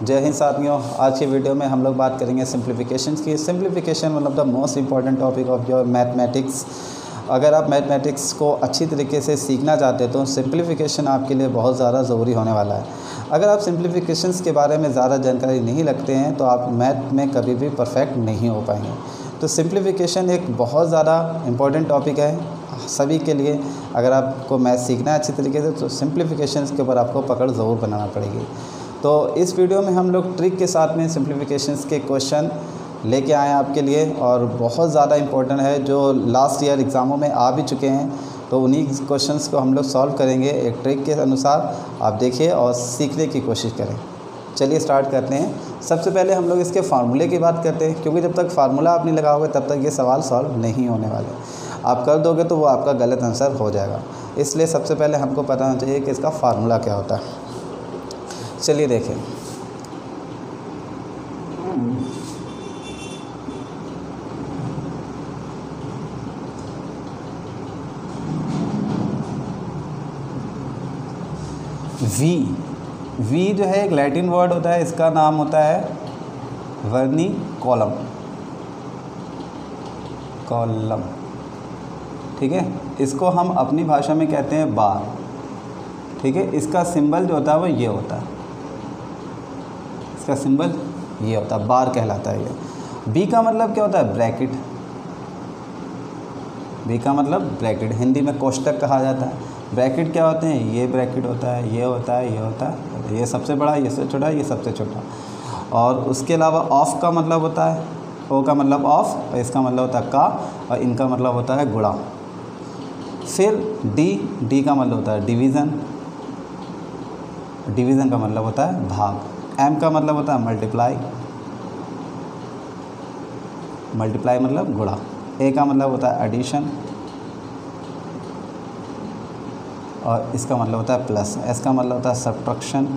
जय हिंद साथियों। आज की वीडियो में हम लोग बात करेंगे सिंप्लीफिकेशन की। सिंप्लीफिकेशन मतलब the most important topic of your mathematics. अगर आप मैथमेटिक्स को अच्छी तरीके से सीखना चाहते हैं तो सिंप्लीफिकेशन आपके लिए बहुत ज़्यादा ज़रूरी होने वाला है। अगर आप सिंप्लीफिकेशंस के बारे में ज़्यादा जानकारी नहीं रखते हैं तो आप मैथ में कभी भी परफेक्ट नहीं हो पाएंगे। तो सिंप्लीफिकेशन एक बहुत ज़्यादा इम्पॉर्टेंट टॉपिक है सभी के लिए। अगर आपको मैथ सीखना है अच्छी तरीके से तो सिंप्लीफिकेशन के ऊपर आपको पकड़ ज़रूर बनाना पड़ेगी। तो इस वीडियो में हम लोग ट्रिक के साथ में सिंप्लीफिकेशंस के क्वेश्चन लेके आए हैं आपके लिए, और बहुत ज़्यादा इम्पोर्टेंट है जो लास्ट ईयर एग्ज़ामों में आ भी चुके हैं। तो उन्हीं क्वेश्चंस को हम लोग सॉल्व करेंगे एक ट्रिक के अनुसार। आप देखिए और सीखने की कोशिश करें। चलिए स्टार्ट करते हैं। सबसे पहले हम लोग इसके फार्मूले की बात करते हैं, क्योंकि जब तक फार्मूला आप नहीं लगाओगे तब तक ये सवाल सॉल्व नहीं होने वाले। आप कर दोगे तो वो आपका गलत आंसर हो जाएगा। इसलिए सबसे पहले हमको पता होना चाहिए कि इसका फार्मूला क्या होता है। चलिए देखें। वी जो है एक लैटिन वर्ड होता है, इसका नाम होता है वर्नी कॉलम। ठीक है, इसको हम अपनी भाषा में कहते हैं बार। ठीक है, इसका सिंबल जो होता है वो ये होता है, इसका सिंबल ये होता है, बार कहलाता है ये। बी का मतलब क्या होता है? ब्रैकेट। बी का मतलब ब्रैकेट, हिंदी में कोष्टक कहा जाता है। ब्रैकेट क्या होते हैं? ये ब्रैकेट होता है, ये होता है, ये होता है, ये सबसे बड़ा, ये सबसे छोटा, ये सबसे छोटा। और उसके अलावा ऑफ का मतलब होता है, ओ का मतलब ऑफ, और इसका मतलब होता है का, और इनका मतलब होता है गुणा। फिर डी का मतलब होता है डिवीज़न। डिवीज़न का मतलब होता है भाग। एम का मतलब होता है मल्टीप्लाई। मल्टीप्लाई मतलब गुणा। ए का मतलब होता है एडिशन, और इसका मतलब होता है प्लस। एस का मतलब होता है सब्ट्रैक्शन,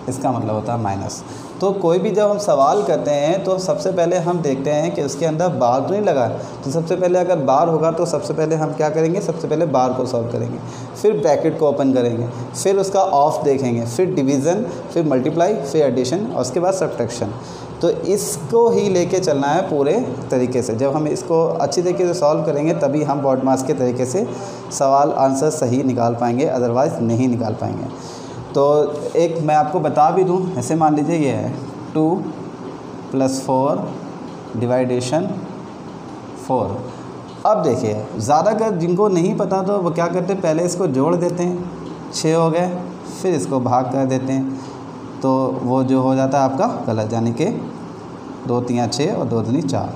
इसका मतलब होता है माइनस। तो कोई भी जब हम सवाल करते हैं तो सबसे पहले हम देखते हैं कि उसके अंदर बार तो नहीं लगा। तो सबसे पहले अगर बार होगा तो सबसे पहले हम क्या करेंगे? सबसे पहले बार को सॉल्व करेंगे, फिर ब्रैकेट को ओपन करेंगे, फिर उसका ऑफ देखेंगे, फिर डिवीज़न, फिर मल्टीप्लाई, फिर एडिशन, और उसके बाद सब्ट्रैक्शन। तो इसको ही लेके चलना है पूरे तरीके से। जब हम इसको अच्छी तरीके से सॉल्व करेंगे तभी हम बॉड मास के तरीके से सवाल आंसर सही निकाल पाएंगे, अदरवाइज़ नहीं निकाल पाएंगे। तो एक मैं आपको बता भी दूं, ऐसे मान लीजिए ये है 2 + 4 डिवाइडेशन 4। अब देखिए ज़्यादातर जिनको नहीं पता तो वो क्या करते हैं, पहले इसको जोड़ देते हैं, 6 हो गए, फिर इसको भाग कर देते हैं, तो वो जो हो जाता है आपका गलत, यानी कि 2 × 3 = 6 और 2 × 2 = 4,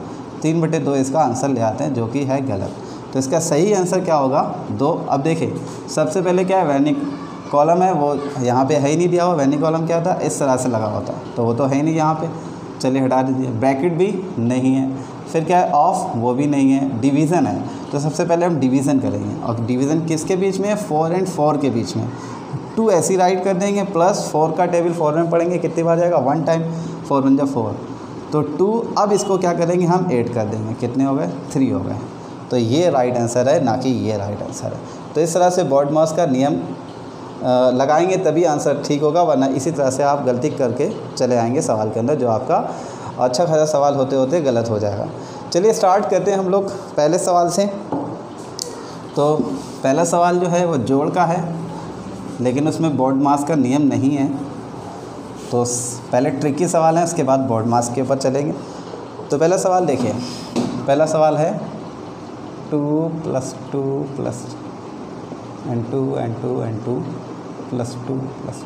3/2 इसका आंसर ले आते हैं, जो कि है गलत। तो इसका सही आंसर क्या होगा? 2। अब देखिए सबसे पहले क्या है, वैनिक कॉलम है, वो यहाँ पे है ही नहीं दिया हुआ। वैनिक कॉलम क्या होता है? इस तरह से लगा होता है, तो वो तो है ही नहीं यहाँ पे, चलिए हटा दीजिए। ब्रैकेट भी नहीं है। फिर क्या है? ऑफ, वो भी नहीं है। डिवीज़न है, तो सबसे पहले हम डिवीज़न करेंगे, और डिवीज़न किसके बीच में है? 4 और 4 के बीच में। 2 ऐसे राइट कर देंगे, प्लस 4 का टेबल 4 में पढ़ेंगे, कितनी बार जाएगा? 1 टाइम, 4 × 4, तो 2। अब इसको क्या करेंगे? हम 8 कर देंगे, कितने हो गए? 3 हो गए। तो ये राइट आंसर है, ना कि ये राइट आंसर है। तो इस तरह से बॉड मास का नियम लगाएंगे तभी आंसर ठीक होगा, वरना इसी तरह से आप गलती करके चले आएंगे सवाल के अंदर, जो आपका अच्छा खासा सवाल होते होते गलत हो जाएगा। चलिए स्टार्ट करते हैं हम लोग पहले सवाल से। तो पहला सवाल जो है वो जोड़ का है, लेकिन उसमें बॉड मास का नियम नहीं है। तो पहले ट्रिकी सवाल है, उसके बाद बॉड मास के ऊपर चलेंगे। तो पहला सवाल देखिए, पहला सवाल है 2 + 2 + and 2 and 2 and 2 + 2 +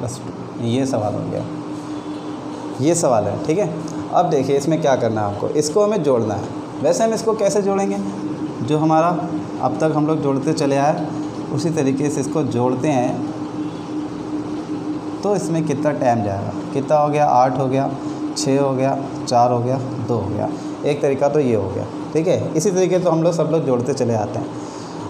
2। ये सवाल हो गया, ये सवाल है। ठीक है, अब देखिए इसमें क्या करना है आपको, इसको हमें जोड़ना है। वैसे हम इसको कैसे जोड़ेंगे? जो हमारा अब तक हम लोग जोड़ते चले आए उसी तरीके से इसको जोड़ते हैं। तो इसमें कितना टाइम जाएगा? कितना हो गया? 8 हो गया, 6 हो गया, 4 हो गया, 2 हो गया। एक तरीका तो ये हो गया। ठीक है, इसी तरीके से हम लोग सब लोग जोड़ते चले आते हैं।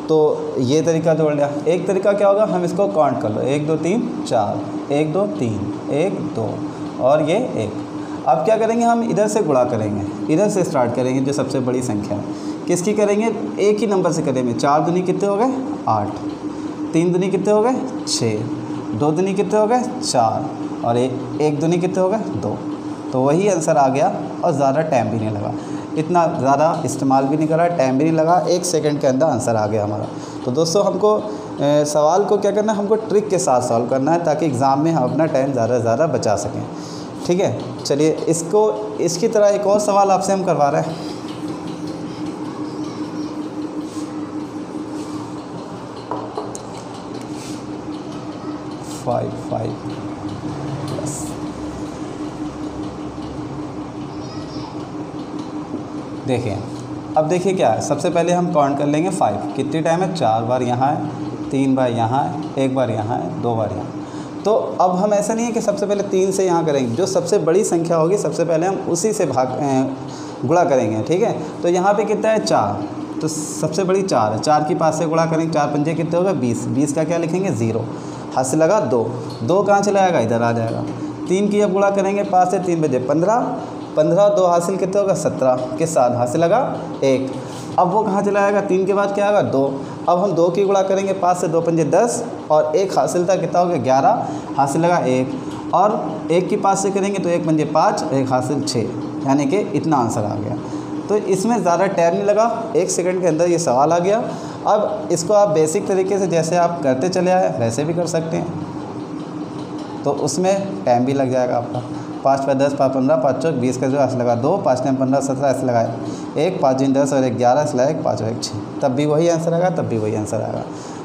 तो ये तरीका जोड़ लिया। एक तरीका क्या होगा? हम इसको काउंट कर लो, 1 2 3 4, 1 2 3, 1 2, और ये 1। अब क्या करेंगे? हम इधर से गुणा करेंगे, इधर से स्टार्ट करेंगे, जो सबसे बड़ी संख्या है। किसकी करेंगे? एक ही नंबर से करेंगे। 4 दूनी कितने हो गए? 8, 3 दूनी कितने हो गए? 6, 2 दूनी कितने हो गए 4 और एक दूनी कितने हो गए 2। तो वही आंसर आ गया और ज़्यादा टाइम भी नहीं लगा, इतना ज़्यादा इस्तेमाल भी नहीं करा, टाइम भी नहीं लगा, 1 सेकंड के अंदर आंसर आ गया हमारा। तो दोस्तों हमको सवाल को क्या करना है, हमको ट्रिक के साथ सॉल्व करना है ताकि एग्ज़ाम में हम अपना टाइम ज़्यादा से ज़्यादा बचा सकें। ठीक है, चलिए इसकी तरह एक और सवाल आपसे हम करवा रहे हैं। फाइव प्लस देखिए, अब देखिए क्या है, सबसे पहले हम काउंट कर लेंगे 5 कितनी टाइम है, 4 बार यहाँ है, 3 बार यहाँ है, 1 बार यहाँ है, 2 बार यहाँ। तो अब हम ऐसा नहीं है कि सबसे पहले 3 से यहाँ करेंगे, जो सबसे बड़ी संख्या होगी सबसे पहले हम उसी से गुणा करेंगे। ठीक है, तो यहाँ पे कितना है 4, तो सबसे बड़ी 4 है, 4 की 5 से गुणा करेंगे, 4 पंजे कितने हो गए 20, 20 का क्या लिखेंगे 0, हाथ से लगा 2 कहाँ चला जाएगा, इधर आ जाएगा। 3 की अब गुणा करेंगे 5 से, 3 बजे 15 2 हासिल कितने होगा 17 के साथ हाथ से लगा 1, अब वो कहाँ चला जाएगा, 3 के बाद क्या आएगा 2। अब हम 2 की गुणा करेंगे 5 से, 2 पंजे 10 और 1 हासिल था कितना हो गया 11, हासिल लगा 1 और 1 की 5 से करेंगे तो 1 पंजे 5, 1 हासिल 6, यानी कि इतना आंसर आ गया। तो इसमें ज़्यादा टाइम नहीं लगा, 1 सेकंड के अंदर ये सवाल आ गया। अब इसको आप बेसिक तरीके से जैसे आप करते चले आए वैसे भी कर सकते हैं, तो उसमें टाइम भी लग जाएगा आपका। 5 पर 10 5 15 5 चौक 20 का जो ऐसे लगा 2, 5 टाइम 15 17 ऐसे लगाए 1, 5 दिन 10 और 1 11 ऐसे लगाए 5 और 1 6, तब भी वही आंसर आएगा, तब भी वही आंसर आएगा।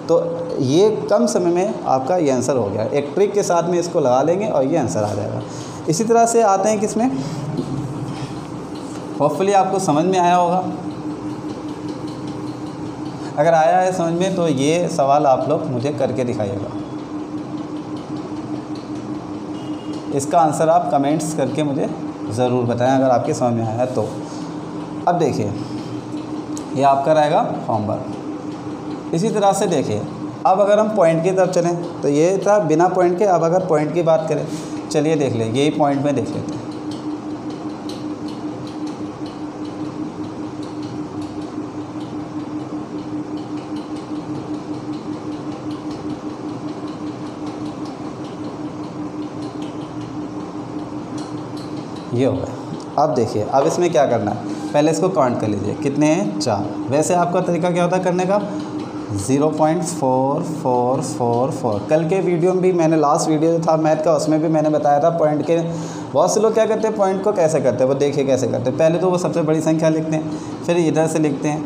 तो ये कम समय में आपका ये आंसर हो गया। एक ट्रिक के साथ में इसको लगा लेंगे और ये आंसर आ जाएगा। इसी तरह से आते हैं किसमें, होपफुली आपको समझ में आया होगा। अगर आया है समझ में तो ये सवाल आप लोग मुझे करके दिखाइएगा। इसका आंसर आप कमेंट्स करके मुझे ज़रूर बताएं अगर आपके समझ में आया है तो। अब देखिए, ये आपका रहेगा होमवर्क। इसी तरह से देखिए, अब अगर हम पॉइंट की तरफ चलें तो ये था बिना पॉइंट के। अब अगर पॉइंट की बात करें, चलिए देख लें, यही पॉइंट में देख लेते हैं। ये हो गया। अब देखिए, अब इसमें क्या करना है, पहले इसको काउंट कर लीजिए, कितने हैं 4। वैसे आपका तरीका क्या होता है करने का, 0.4444। कल के वीडियो में भी मैंने, लास्ट वीडियो जो था मैथ का, उसमें भी मैंने बताया था पॉइंट के। बहुत से लोग क्या करते हैं, पॉइंट को कैसे करते हैं, वो देखिए कैसे करते हैं। पहले तो वो सबसे बड़ी संख्या लिखते हैं, फिर इधर से लिखते हैं,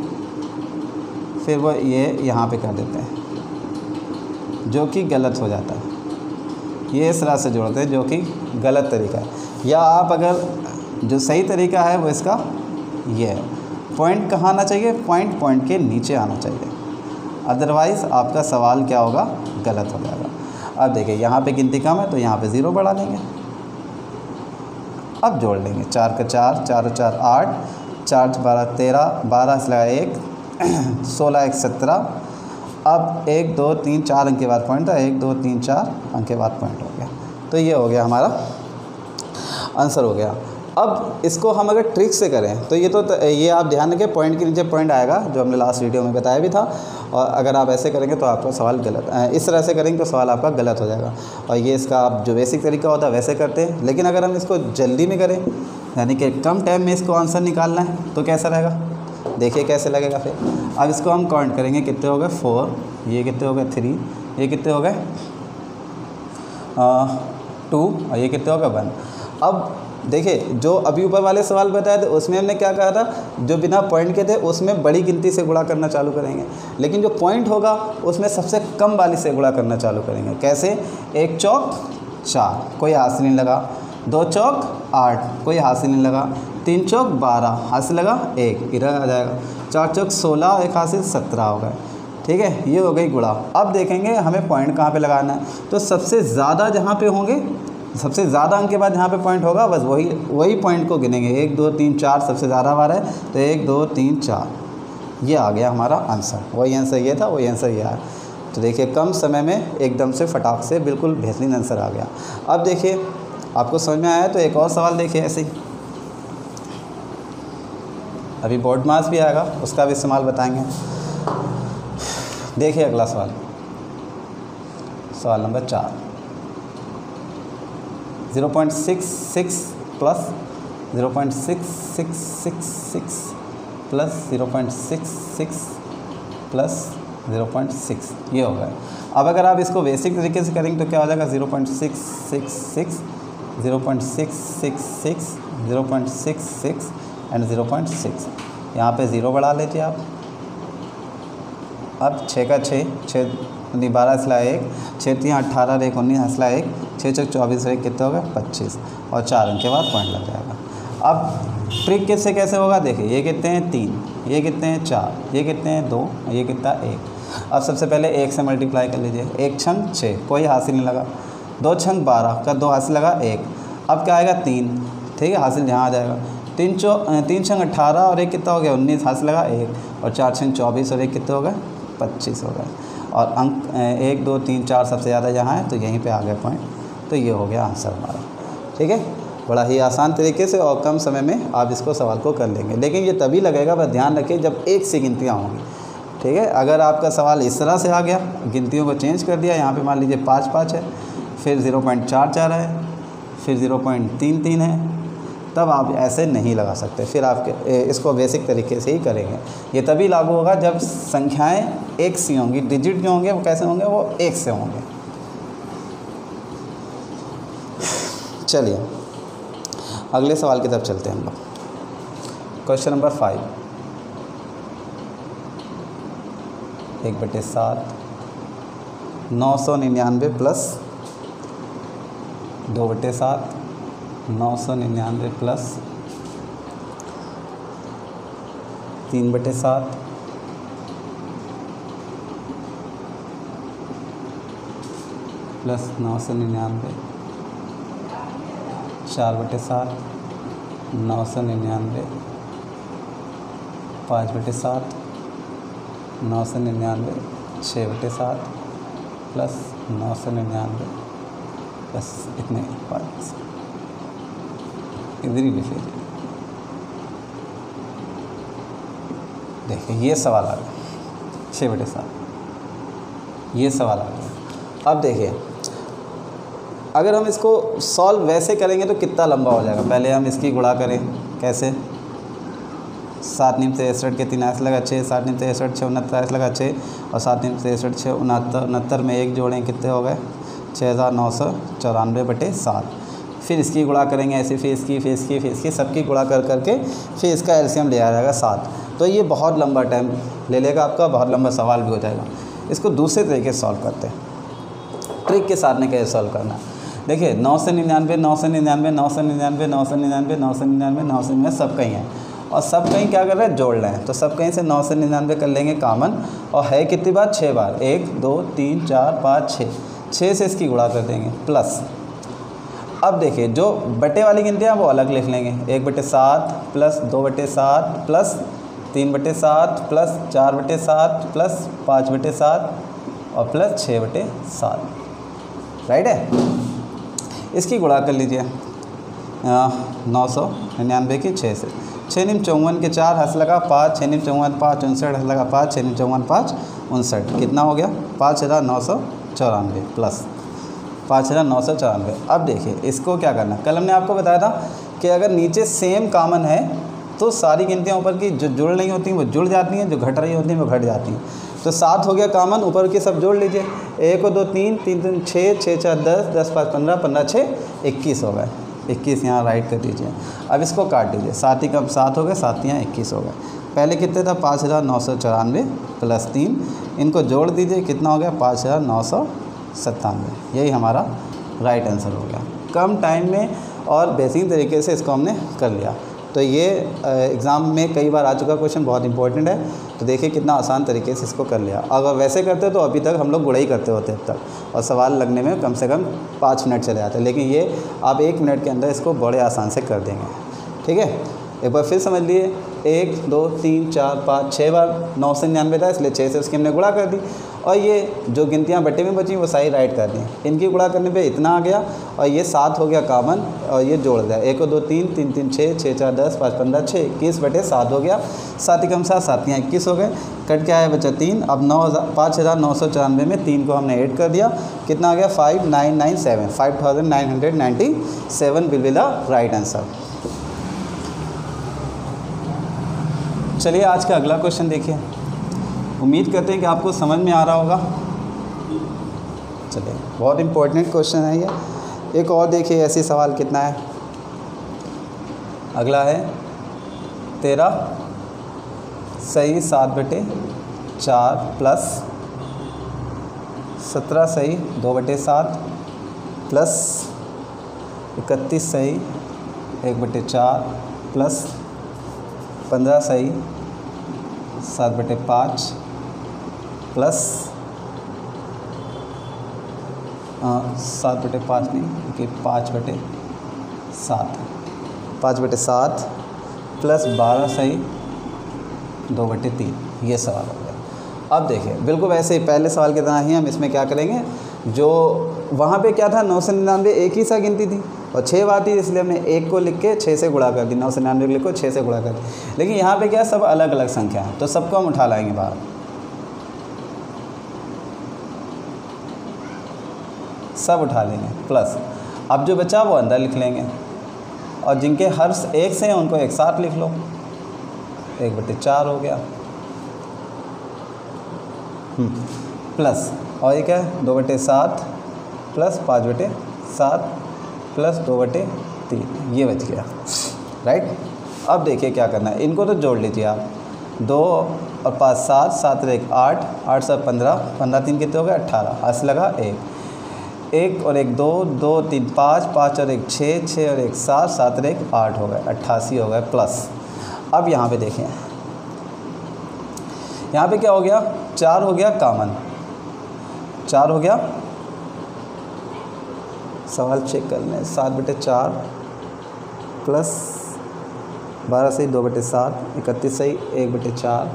फिर वो ये यहाँ पे कर देते हैं, जो कि गलत हो जाता है। ये इस तरह से जोड़ते हैं, जो कि गलत तरीका है। या आप अगर जो सही तरीका है वो इसका ये है, पॉइंट कहाँ आना चाहिए, पॉइंट के नीचे आना चाहिए, अदरवाइज़ आपका सवाल क्या होगा, गलत हो जाएगा। अब देखिए, यहाँ पे गिनती कम है तो यहाँ पे 0 बढ़ा लेंगे। अब जोड़ लेंगे, 4 का 4, 4 और 4 8, 4 12 13, 12 से लगा 1 16 1 17। अब 1 2 3 4 अंक के बाद पॉइंट था, 1 2 3 4 अंक के बाद पॉइंट हो गया। तो ये हो गया हमारा आंसर हो गया। अब इसको हम अगर ट्रिक से करें तो ये आप ध्यान रखें, पॉइंट के नीचे पॉइंट आएगा, जो हमने लास्ट वीडियो में बताया भी था। और अगर आप ऐसे करेंगे तो आपका सवाल गलत, इस तरह से करेंगे तो सवाल आपका गलत हो जाएगा। और ये इसका आप जो बेसिक तरीका होता है वैसे करते हैं। लेकिन अगर हम इसको जल्दी में करें, यानी कि कम टाइम में इसको आंसर निकालना है, तो कैसा रहेगा, देखिए कैसे लगेगा। फिर अब इसको हम काउंट करेंगे, कितने हो गए 4, ये कितने हो गए 3, ये कितने हो गए 2 और ये कितने हो गए 1। अब देखिए, जो अभी ऊपर वाले सवाल बताए थे उसमें हमने क्या कहा था, जो बिना पॉइंट के थे उसमें बड़ी गिनती से गुणा करना चालू करेंगे, लेकिन जो पॉइंट होगा उसमें सबसे कम वाली से गुणा करना चालू करेंगे। कैसे, 1 चौक 4, कोई हासिल नहीं लगा, 2 चौक 8, कोई हासिल नहीं लगा, 3 चौक 12, हासिल लगा 1, इधर आ जाएगा, 4 चौक 16, 1 हासिल 17 हो गए। ठीक है, ये हो गई गुणा। अब देखेंगे हमें पॉइंट कहाँ पे लगाना है, तो सबसे ज़्यादा जहाँ पे होंगे, सबसे ज़्यादा अंक के बाद जहाँ पे पॉइंट होगा बस वही पॉइंट को गिनेंगे। 1 2 3 4 सबसे ज़्यादा हमारा है, तो 1 2 3 4, ये आ गया हमारा आंसर। वही आंसर ये था, वही आंसर ये आया। तो देखिए, कम समय में एकदम से फटाक से बिल्कुल बेहतरीन आंसर आ गया। अब देखिए, आपको समझ में आया तो एक और सवाल देखिए ऐसे ही, अभी बोर्ड मार्क्स भी आएगा, उसका भी इस्तेमाल बताएंगे। देखिए अगला सवाल, सवाल नंबर 4। 0.66 प्लस 0.6666 प्लस 0.66 प्लस 0.6, ये होगा। अब अगर आप इसको बेसिक तरीके से करेंगे तो क्या हो जाएगा 0.666 0.666 0.66 एंड 0.6। यहाँ पे 0 बढ़ा लीजिए आप। अब 6 का 6 12 हंसला 1, 6 3 18 1 19 हंसला 1, 6 6 24 1 कितना होगा 25 और 4 अंक के बाद पॉइंट लग जाएगा। अब ट्रिक किससे कैसे होगा देखिए, ये कितने हैं 3, ये कितने हैं 4, ये कितने हैं 2, ये कितना 1। अब सबसे पहले 1 से मल्टीप्लाई कर लीजिए। 1 छंग 6, कोई हासिल नहीं लगा। 2 छंग 12 का 2 हासिल लगा 1। अब क्या आएगा 3, ठीक है, हासिल यहाँ आ जाएगा। 3 छंग 18 और 1 कितना हो गया 19, हासिल लगा 1 और 4 छंग 24 और 1 कितना हो गया 25 हो गया। और अंक 1 2 3 4 सबसे ज़्यादा यहाँ है तो यहीं पे आ गया पॉइंट। तो ये हो गया आंसर हमारा, ठीक है। बड़ा ही आसान तरीके से और कम समय में आप इसको सवाल को कर लेंगे। लेकिन ये तभी लगेगा, बस ध्यान रखिए जब 1 से गिनतियाँ होंगी, ठीक है। अगर आपका सवाल इस तरह से आ गया, गिनतियों को चेंज कर दिया, यहाँ पे मान लीजिए 5 5 है, फिर 0.44 है, फिर 0.33 है, तब आप ऐसे नहीं लगा सकते। फिर आपके इसको बेसिक तरीके से ही करेंगे। ये तभी लागू होगा जब संख्याएं 1 से होंगी। डिजिट जो होंगे वो कैसे होंगे, वो 1 से होंगे। चलिए अगले सवाल की तरफ चलते हैं हम लोग। Question number 5, 1/7 999 plus 2/7 999 plus 3/7 plus 999 4/7 999 5/7 999 6/7 plus 999 plus इतने 5। इधर ही लिख लीजिए। देखिए ये सवाल आ गया 6/7, ये सवाल आ गया। अब देखिए अगर हम इसको सॉल्व वैसे करेंगे तो कितना लंबा हो जाएगा। पहले हम इसकी गुणा करें, कैसे 7 9 63 के 3 ऐसे लगा 6, 7 9 63 6 69 ऐसे लगा 6 और 7 9 63 6 69 में 1 जोड़ें कितने हो गए 6994/7। फिर इसकी गुणा करेंगे ऐसे, फिर इसकी सबकी गुणा कर करके फिर इसका एलसीएम ले आ जाएगा 7। तो ये बहुत लंबा टाइम ले लेगा आपका, बहुत लंबा सवाल भी हो जाएगा। इसको दूसरे तरीके से सॉल्व करते हैं, ट्रिक के साथ में कैसे सॉल्व करना। देखिए 999 999 999 999 999 999 सब कहीं है और सब कहीं क्या कर रहे हैं जोड़ रहे हैं। तो सब कहीं से 999 कर लेंगे कॉमन और है कितनी बार 6 बार 1 2 3 4 5 6 से इसकी गुणा कर देंगे प्लस। अब देखिए जो बटे वाली गिनतियाँ वो अलग लिख लेंगे 1/7 प्लस 2/7 प्लस 3/7 प्लस 4/7 प्लस 5/7 और प्लस 6/7, राइट है। इसकी गुणा कर लीजिए 999 की 6 से। 6 9 54 के 4 हंस लगा 5, 6 9 54 5 59 हंस लगा 5, 6 9 54 5 59 कितना हो गया 5994 प्लस 5994। अब देखिए इसको क्या करना, कल हमने आपको बताया था कि अगर नीचे सेम कॉमन है तो सारी गिनतियाँ ऊपर की जो जुड़ नहीं होती हैं वो जुड़ जाती हैं, जो घट रही होती हैं वो घट जाती हैं। तो 7 हो गया कॉमन, ऊपर के सब जोड़ लीजिए 1 2 3 3 3 6 6 4 10 10 5 15 15 6 21 हो गए। 21 यहाँ राइट कर दीजिए। अब इसको काट दीजिए, 7 ही कम 7 हो गए, 7 यहाँ 21 हो गए। पहले कितने था 5994 प्लस 3, इनको जोड़ दीजिए कितना हो गया 5997। यही हमारा राइट आंसर हो गया। कम टाइम में और बेसिक तरीके से इसको हमने कर लिया। तो ये एग्ज़ाम में कई बार आ चुका क्वेश्चन, बहुत इंपॉर्टेंट है। तो देखिए कितना आसान तरीके से इसको कर लिया। अगर वैसे करते तो अभी तक हम लोग गुणा ही करते होते अब तक और सवाल लगने में कम से कम 5 मिनट चले जाते। लेकिन ये आप 1 मिनट के अंदर इसको बड़े आसान से कर देंगे, ठीक है। एक बार फिर समझ लिए 1 2 3 4 5 6 बार 999 था, इसलिए 6 से उसकी हमने गुणा कर दी। और ये जो गिनतियाँ बटे में बची वो सारी राइट कर दी। इनकी गुणा करने पे इतना आ गया और ये 7 हो गया कॉमन, और ये जोड़ दिया 1 2 3 3 3 6 6 4 10 5 15 6 21/7 हो गया। 7 कम 7 7 यहाँ 21 हो गए, कट के आया बचा 3। अब 5994 में 3 को हमने ऐड कर दिया, कितना आ गया 5997 5997 will be the right answer. चलिए आज का अगला क्वेश्चन देखिए, उम्मीद करते हैं कि आपको समझ में आ रहा होगा। चलिए बहुत इम्पोर्टेंट क्वेश्चन है ये। एक और देखिए ऐसी सवाल कितना है, अगला है 13 सही 7/4 प्लस 17 सही 2/7 प्लस 31 सही 1/4 प्लस 15 सही 7/5 प्लस 7/5 नहीं कि 5/7 प्लस 12 सही 2/3। ये सवाल हो गया। अब देखिए बिल्कुल वैसे ही पहले सवाल की तरह ही हम इसमें क्या करेंगे, जो वहाँ पे क्या था 999 एक ही सा गिनती थी और 6 बार थी, इसलिए हमने 1 को लिख के 6 से गुणा कर दी, 999 को लिखो 6 से गुणा कर दी। लेकिन यहाँ पे क्या सब अलग अलग संख्या है, तो सबको हम उठा लाएंगे बाहर, सब उठा लेंगे प्लस अब जो बचा वो अंदर लिख लेंगे, और जिनके हर एक से हैं उनको एक साथ लिख लो, 1/4 हो गया प्लस और एक है 2/7 प्लस 5/7 प्लस 2/3, ये बच गया राइट। अब देखिए क्या करना है, इनको तो जोड़ लीजिए आप, 2 और 5 7 7 और 1 8 8 7 15 15 3 कितने हो गए 18, हंस लगा 1 और 1 2 2 3 5 5 और 1 6 6 और 1 7 7 और 1 8 हो गए 88 हो गए प्लस। अब यहाँ पे देखें, यहाँ पे क्या हो गया 4 हो गया कॉमन, 4 हो गया, सवाल चेक कर लें, 7/4 प्लस 12 सही 2/7 31 सही 1/4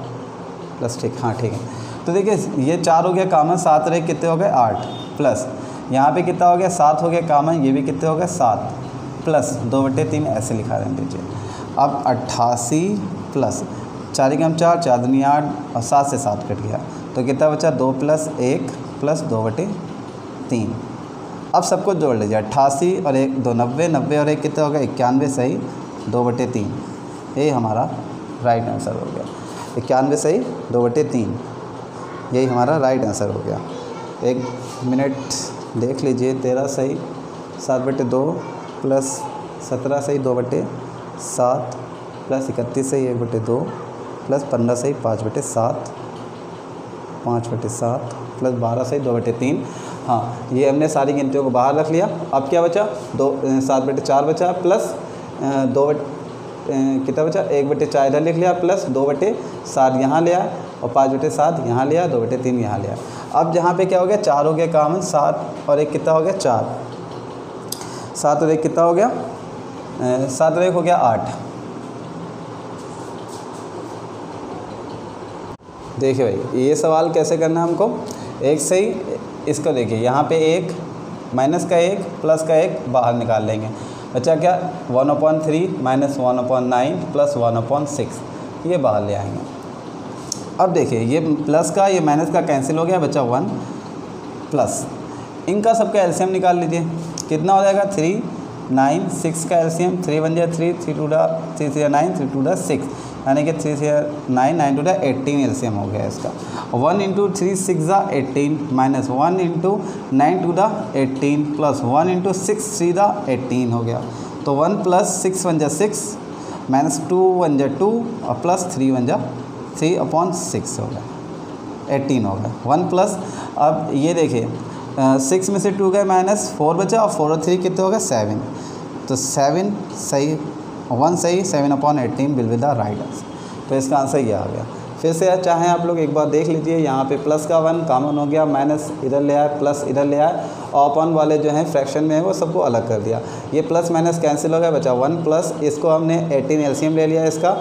प्लस ठीक, हाँ ठीक है। तो देखिए ये 4 हो गया कॉमन, 7 रहे कितने हो गए 8 प्लस यहाँ पे कितना हो गया 7 हो गया कॉमन, ये भी कितने हो गए 7 प्लस 2/3 ऐसे लिखा रहने दीजिए। अब 88 प्लस 4 कम 4 4 दूनी 8 और 7 से 7 कट गया, तो कितना बचा 2 प्लस 1 प्लस 2/3। अब सबको जोड़ लीजिए, 88 और 1 2 90 90 और 1 कितना हो गया 91 सही 2/3, यही हमारा राइट आंसर हो गया। 91 सही 2/3, यही हमारा राइट आंसर हो गया। 1 मिनट देख लीजिए, 13 सही 7/2 प्लस 17 सही 2/7 प्लस 31 सही 1/2 प्लस 15 सही 5/7 5/7 प्लस 12 सही 2/3। हाँ ये हमने सारी गिनतियों को बाहर रख लिया। अब क्या बचा 7/4 बचा प्लस 2 कितना बचा 1/4 इधर लिख लिया प्लस 2/7 यहाँ लिया और 5/7 यहाँ लिया 2/3 यहाँ लिया। अब जहाँ पे क्या हो गया 4 हो गया कॉमन, 7 और 1 कितना हो गया 4, 7 और 1 कितना हो गया 7 और 1 हो गया 8। देखिए भाई ये सवाल कैसे करना है हमको, एक सही इसको देखिए यहाँ पे 1 माइनस का 1 प्लस का 1 बाहर निकाल लेंगे, बचा क्या 1/3 माइनस 1/9 प्लस 1/6, ये बाहर ले आएंगे। अब देखिए ये प्लस का ये माइनस का कैंसिल हो गया, बचा 1 प्लस इनका सबका एलसीएम निकाल लीजिए, कितना हो जाएगा 3 9 6 का एलसीएम 3 1 3 3 2 3 3 9 3 2 6 यानी कि 3 9 9 2 18 एलसीएम हो गया इसका। 1 × 3 6 18 माइनस 1 × 9 2 18 प्लस 1 × 6 3 18 हो गया। तो 1 प्लस 6 1 6 माइनस 2 1 2 और प्लस 3 1 3/6 हो गया 18 हो गया 1 प्लस। अब ये देखिए 6 में से 2 गए माइनस 4 बचा और 4 और 3 कितने हो गए 7, तो 7 सही 1 सही 7/18 will be the right answer. तो इसका आंसर ये आ गया। फिर से चाहें आप लोग एक बार देख लीजिए, यहाँ पे प्लस का 1 कॉमन हो गया, माइनस इधर ले आए प्लस इधर ले आए और अपन वाले जो हैं फ्रैक्शन में है वो सबको अलग कर दिया। ये प्लस माइनस कैंसिल हो गया, बचा 1 प्लस इसको हमने 18 एलसीएम ले लिया इसका,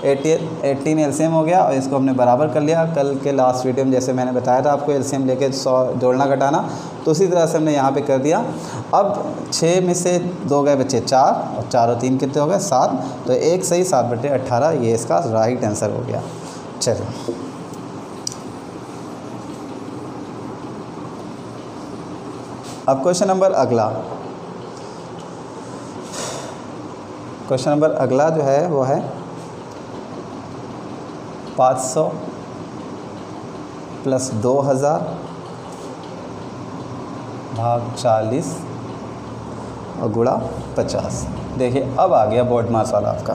18 एलसीएम हो गया और इसको हमने बराबर कर लिया। कल के लास्ट वीडियो में जैसे मैंने बताया था आपको एलसीएम लेके 100 जोड़ना घटाना, तो उसी तरह से हमने यहाँ पे कर दिया। अब 6 में से 2 गए बच्चे 4 और 4 और 3 कितने हो गए 7, तो एक सही 7/18 ये इसका राइट आंसर हो गया। चलिए अब क्वेश्चन नंबर अगला जो है वो है 500 प्लस 2000 भाग 40 और गुणा 50। देखिए अब आ गया बोर्ड मार्क्स वाला, आपका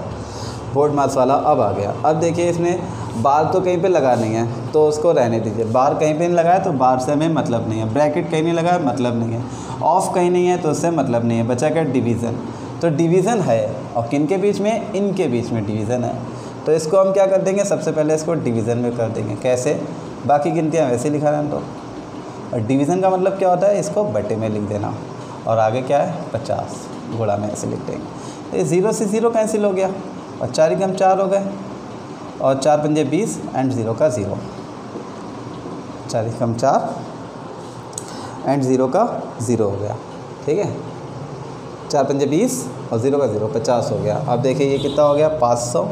बोर्ड मार्क्स वाला अब आ गया। अब देखिए इसमें बार तो कहीं पे लगा नहीं है तो उसको रहने दीजिए, बार कहीं पे नहीं लगाया तो बार से हमें मतलब नहीं है, ब्रैकेट कहीं नहीं लगाया मतलब नहीं है, ऑफ कहीं नहीं है तो उससे मतलब नहीं है, बचा क्या डिवीज़न। तो डिवीज़न है और किन के बीच में, इनके बीच में डिवीज़न है, तो इसको हम क्या कर देंगे, सबसे पहले इसको डिवीज़न में कर देंगे। कैसे, बाकी गिनतियाँ वैसे लिखा रहे हैं तो, और डिवीज़न का मतलब क्या होता है, इसको बटे में लिख देना और आगे क्या है 50 गुणा में ऐसे लिख देंगे। तो 0 से 0 कैंसिल हो गया और 4 एकम 4 हो गए और 4 पंजे 20 एंड 0 का 0, 4 एकम 4 एंड 0 का 0 हो गया। ठीक है, 4 पंजे 20 और 0 का 0 50 हो गया। अब देखिए ये कितना हो गया 500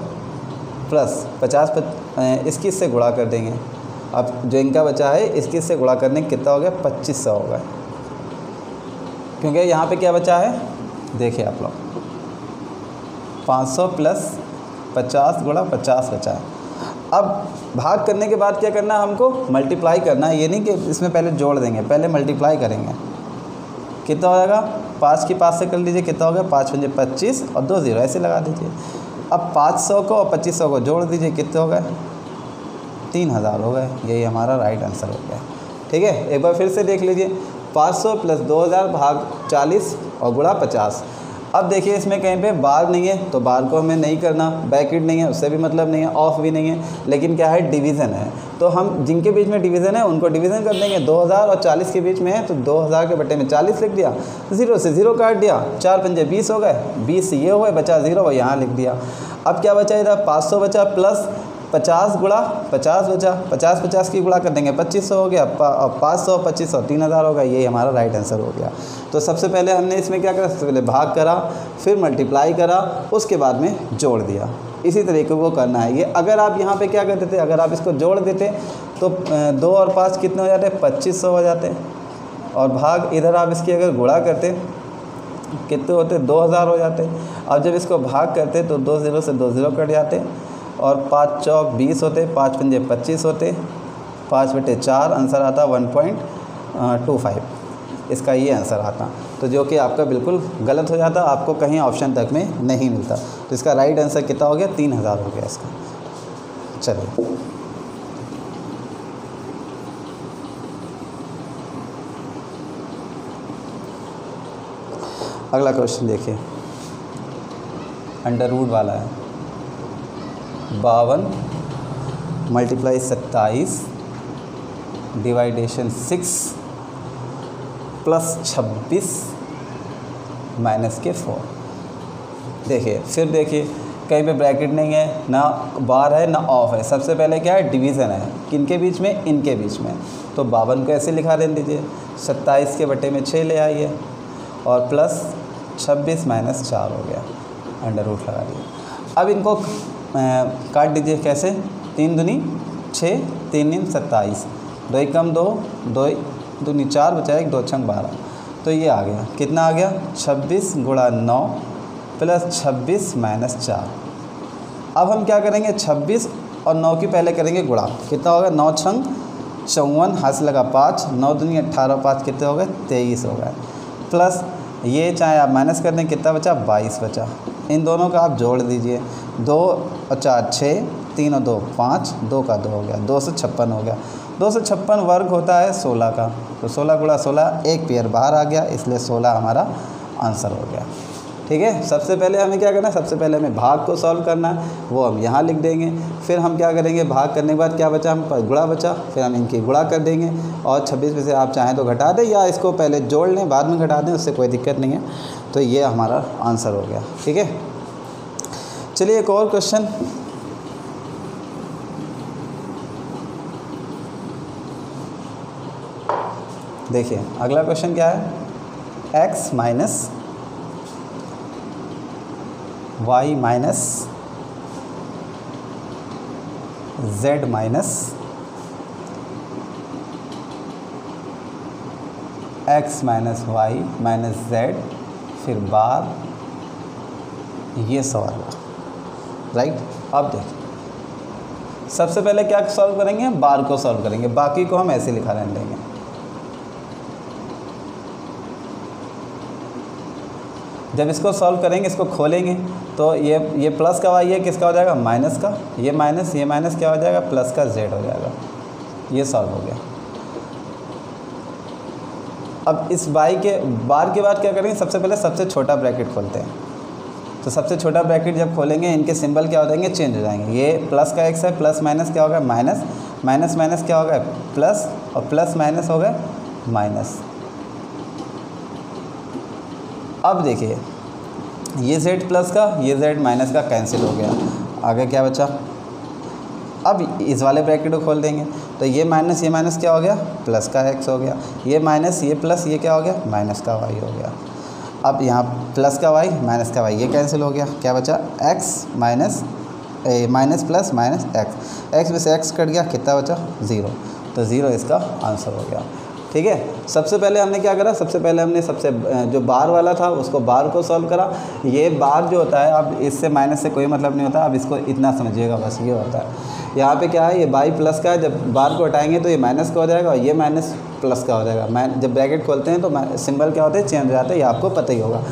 प्लस 50 इसकी इससे गुणा कर देंगे। अब जो इनका बचा है इसकी इससे गुणा करने कितना हो गया 2500 हो गया, क्योंकि यहाँ पे क्या बचा है देखिए आप लोग 500 प्लस 50 गुणा 50 बचा है। अब भाग करने के बाद क्या करना है, हमको मल्टीप्लाई करना है, ये नहीं कि इसमें पहले जोड़ देंगे, पहले मल्टीप्लाई करेंगे। कितना हो जाएगा 5 की 5 से कर लीजिए, कितना हो गया 5 पंजे 25 और 2 0 ऐसे लगा दीजिए। अब 500 को और 2500 को जोड़ दीजिए, कितने हो गए 3000 हो गए, यही हमारा राइट आंसर हो गया। ठीक है, एक बार फिर से देख लीजिए 500 प्लस 2000 भाग 40 और गुणा 50। अब देखिए इसमें कहीं पे बार नहीं है तो बार को हमें नहीं करना, ब्रैकेट नहीं है उससे भी मतलब नहीं है, ऑफ भी नहीं है, लेकिन क्या है डिवीज़न है, तो हम जिनके बीच में डिवीज़न है उनको डिवीज़न कर देंगे। 2000 और 40 के बीच में है तो 2000 के बटे में 40 लिख दिया, 0 से 0 काट दिया, 4 पंजे 20 हो गए, 20 ये हो गए, बचा 0 वो यहाँ लिख दिया। अब क्या बचा इधर 500 बचा प्लस 50 गुणा 50 बचा, 50 की गुणा कर देंगे 2500 हो गया, 500 2500 3000 होगा, यही हमारा राइट आंसर हो गया। तो सबसे पहले हमने इसमें क्या करा, सबसे पहले भाग करा, फिर मल्टीप्लाई करा, उसके बाद में जोड़ दिया। इसी तरीके को करना है ये। अगर आप यहाँ पे क्या करते थे, अगर आप इसको जोड़ देते तो 2 और 5 कितने हो जाते 2500 हो जाते, और भाग इधर आप इसकी अगर गुणा करते कितने होते 2000 हो जाते। अब जब इसको भाग करते तो 2 0 से 2 0 कट जाते और 5 चौक 20 होते, 5 पंजे 25 होते, 5/4 आंसर आता 1.25, इसका ये आंसर आता। तो जो कि आपका बिल्कुल गलत हो जाता, आपको कहीं ऑप्शन तक में नहीं मिलता। तो इसका राइट आंसर कितना हो गया 3000 हो गया इसका। चलिए अगला क्वेश्चन देखिए, अंडर रूट वाला है। 52 मल्टीप्लाई 27 डिवाइडेशन 6 प्लस 26 माइनस के 4। देखिए फिर देखिए कहीं पे ब्रैकेट नहीं है, ना बार है ना ऑफ है। सबसे पहले क्या है डिवीज़न है, किनके बीच में, इनके बीच में। तो 52 को ऐसे लिखा दें दीजिए, 27 के बटे में 6 ले आइए और प्लस 26 माइनस 4 हो गया, अंडर रूट लगा दिया। अब इनको काट दीजिए, कैसे 3 दूनी 6 3 नीम 27, 2 एकम 2 2 दूनी 4 बचा 1 2 छंग 12। तो ये आ गया, कितना आ गया 26 गुणा 9 प्लस 26 माइनस 4। अब हम क्या करेंगे 26 और 9 की पहले करेंगे गुणा, कितना होगा 9 छंग 54, हाथ से लगा 5, 9 दूनी 18, 5 कितने हो गए 23 हो गए, प्लस ये चाहे आप माइनस कर दें, कितना बचा 22 बचा। इन दोनों का आप जोड़ दीजिए, 2 और 4 6, 3 और 2 5, 2 का 2 हो गया, 256 हो गया। 256 वर्ग होता है 16 का, तो 16 गुणा 16 एक पेयर बाहर आ गया, इसलिए 16 हमारा आंसर हो गया। ठीक है, सबसे पहले हमें क्या करना है, सबसे पहले हमें भाग को सॉल्व करना है, वो हम यहाँ लिख देंगे। फिर हम क्या करेंगे, भाग करने के बाद क्या बचा, हम पर गुणा बचा, फिर हम इनकी गुणा कर देंगे और 26 में से आप चाहें तो घटा दें या इसको पहले जोड़ लें बाद में घटा दें, उससे कोई दिक्कत नहीं है। तो ये हमारा आंसर हो गया। ठीक है, चलिए एक और क्वेश्चन देखिए अगला क्वेश्चन क्या है, x minus y minus z minus x minus y minus z फिर बार, ये सवाल है, राइट। अब देखिए सबसे पहले क्या सॉल्व करेंगे, बार को सॉल्व करेंगे, बाकी को हम ऐसे लिखा रहने देंगे। जब इसको सॉल्व करेंगे, इसको खोलेंगे तो ये प्लस का वाई है, किसका हो जाएगा, माइनस का, ये माइनस क्या हो जाएगा, प्लस का z हो जाएगा। ये सॉल्व हो गया। अब इस बार के बाद क्या करेंगे, सबसे पहले सबसे छोटा ब्रैकेट खोलते हैं। तो सबसे छोटा ब्रैकेट जब खोलेंगे, इनके सिंबल क्या हो जाएंगे, चेंज हो जाएंगे। ये प्लस का x है, प्लस माइनस क्या होगा, माइनस, माइनस क्या होगा, प्लस, और प्लस माइनस हो गए माइनस। अब देखिए ये z प्लस का, ये z माइनस का कैंसिल हो गया, आगे क्या बचा। अब इस वाले ब्रैकेट को खोल देंगे, तो ये माइनस क्या हो गया, प्लस का x हो गया, ये माइनस ये प्लस, ये क्या हो गया, माइनस का y हो गया। अब यहाँ प्लस का y माइनस का y, ये कैंसिल हो गया, क्या बचा, x minus plus minus x में से x कट गया, कितना बचा, 0। तो 0 इसका आंसर हो गया। ठीक है, सबसे पहले हमने क्या करा, सबसे पहले हमने जो बार वाला था उसको बार को सॉल्व करा। ये बार जो होता है, अब इससे माइनस से कोई मतलब नहीं होता, अब इसको इतना समझिएगा बस, ये होता है। यहाँ पे क्या है, ये बाई प्लस का है, जब बार को हटाएंगे तो ये माइनस का हो जाएगा और ये माइनस प्लस का हो जाएगा। जब ब्रैकेट खोलते हैं तो सिंबल क्या होते हैं, चेंज हो जाते हैं, ये आपको पता ही होगा।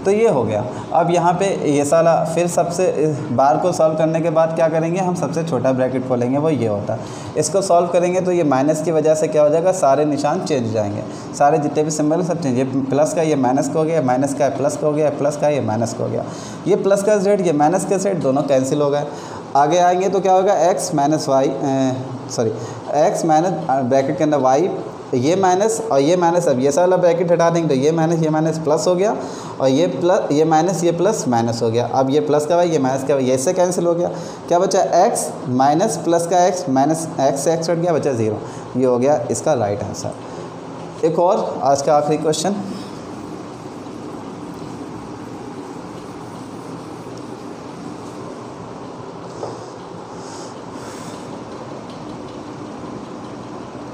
तो ये हो गया। अब यहाँ पे ये साला फिर सबसे बार को सॉल्व करने के बाद क्या करेंगे, हम सबसे छोटा ब्रैकेट खोलेंगे, वो ये होता है। इसको सॉल्व करेंगे तो ये माइनस की वजह से क्या हो जाएगा, सारे निशान चेंज हो जाएंगे, सारे जितने भी सिंबल सब चेंज। ये प्लस का ये माइनस का हो गया, माइनस का प्लस का हो गया, प्लस का ये माइनस का हो गया, ये प्लस का z ये माइनस का z दोनों कैंसिल हो गए। आगे आएंगे तो क्या होगा, x minus y x minus bracket के अंदर y, ये माइनस और ये माइनस, अब ये सारा ब्रैकेट हटा देंगे तो ये माइनस प्लस हो गया, और ये प्लस ये प्लस माइनस हो गया। अब ये प्लस का y ये माइनस का y, ये इससे कैंसिल हो गया, क्या बचा, x माइनस प्लस का x माइनस x से x हट गया, बचा 0। ये हो गया इसका राइट आंसर। एक और आज का आखिरी क्वेश्चन,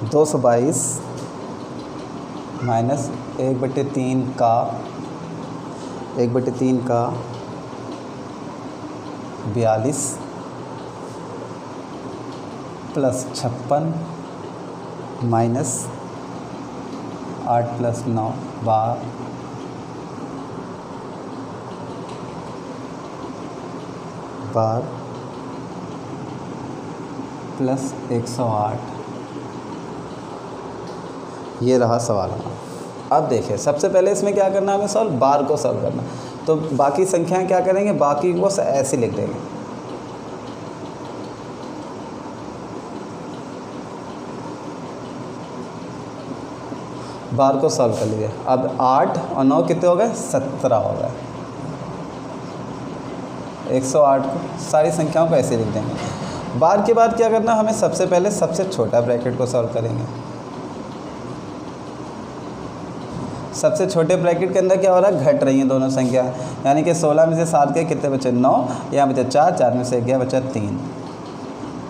दो 222 माइनस 1/3 का 42 प्लस 56 माइनस 8 प्लस 9 बार प्लस 108। ये रहा सवाल। अब देखिए सबसे पहले इसमें क्या करना है, हमें सॉल्व बार को सॉल्व करना। तो बाकी संख्याएं क्या करेंगे, बाकी को ऐसे लिख देंगे। बार को सॉल्व कर लीजिए। अब 8 और 9 कितने हो गए, 17 हो गए। 108 को सारी संख्याओं को ऐसे लिख देंगे। बार के बाद क्या करना, हमें सबसे पहले सबसे छोटा ब्रैकेट को सॉल्व करेंगे। सबसे छोटे ब्रैकेट के अंदर क्या हो रहा है, घट रही हैं दोनों संख्या, यानी कि 16 में से 7 के कितने बचे, 9, यहाँ बचे 4, 4 में से 1 गया, बचा 3,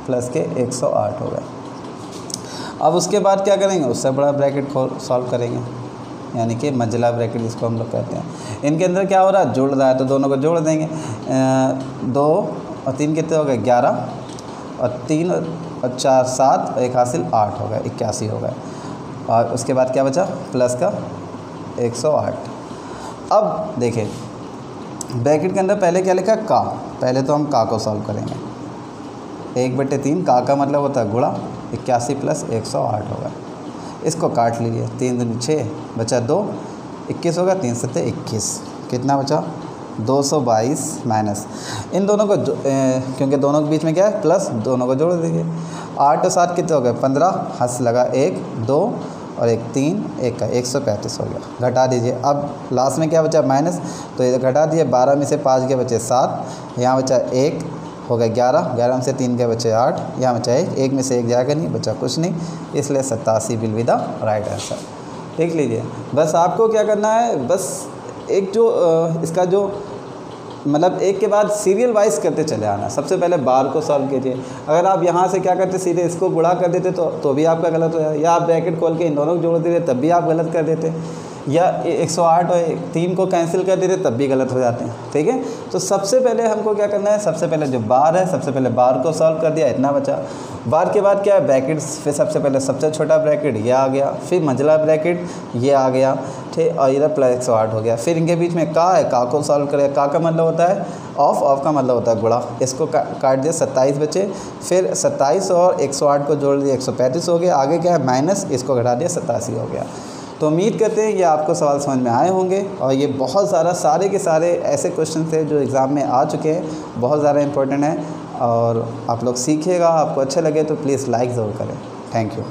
प्लस के 108 हो गए। अब उसके बाद क्या करेंगे, उससे बड़ा ब्रैकेट सॉल्व करेंगे, यानी कि मंझला ब्रैकेट जिसको हम लोग कहते हैं। इनके अंदर क्या हो रहा है, जुड़ रहा है, तो दोनों को जोड़ देंगे। 2 और 3 कितने हो गए, 11, और 3 और 4 7, और 1 हासिल 8 हो गए, 81 हो गए। और उसके बाद क्या बचा, प्लस का 108। अब देखिए ब्रैकेट के अंदर पहले क्या लिखा, का, पहले तो हम का को सॉल्व करेंगे। 1/3 का मतलब होता है गुणा, 81 प्लस 108 होगा। इसको काट लीजिए, 3 दूनी 6, बचा 2, 21 होगा, 3 7 21, कितना बचा, 222 माइनस इन दोनों को क्योंकि दोनों के बीच में क्या है, प्लस, दोनों को जोड़ दीजिए। 8 और 7 कितने हो गए, 15, हंस लगा, 1 2 और 1 3, 1 का 135 हो गया। घटा दीजिए। अब लास्ट में क्या बचा, माइनस, तो ये घटा दिए। 12 में से 5 के बचे 7, यहाँ बचा 1 हो गया 11, 11 में से 3 के बचे 8, यहाँ बचा 1 में से 1 जाएगा नहीं, बचा कुछ नहीं, इसलिए 87 will be the right answer. देख लीजिए। बस आपको क्या करना है, बस एक जो इसका जो मतलब एक के बाद सीरियल वाइज करते चले आना। सबसे पहले बार को सॉल्व कीजिए। अगर आप यहाँ से क्या करते सीधे इसको गुणा कर देते तो भी आपका गलत हो जाए, या आप ब्रैकेट खोल के इन दोनों को जोड़ देते तब भी आप गलत कर देते, या 108 और 3 को कैंसिल कर देते तब भी गलत हो जाते हैं। ठीक है, तो सबसे पहले हमको क्या करना है, सबसे पहले जो बार है सबसे पहले बार को सॉल्व कर दिया, इतना बचा। बार के बाद क्या है, ब्रैकेट्स, फिर सबसे पहले सबसे छोटा ब्रैकेट ये आ गया, फिर मंझला ब्रैकेट ये आ गया, ठीक, और इधर प्लस 108 हो गया। फिर इनके बीच में का है, का को सॉल्व करेगा। का मतलब होता है ऑफ का मतलब होता है गुणा। इसको काट दिया, 27 बचे। फिर 27 और 108 को जोड़ दिया, 135 हो गया। आगे क्या है माइनस, इसको घटा दिया, 87 हो गया। तो उम्मीद करते हैं ये आपको सवाल समझ में आए होंगे, और ये बहुत ज़्यादा सारे के सारे ऐसे क्वेश्चन थे जो एग्ज़ाम में आ चुके हैं, बहुत ज़्यादा इंपॉर्टेंट है, और आप लोग सीखिएगा। आपको अच्छे लगे तो प्लीज़ लाइक ज़रूर करें। Thank you.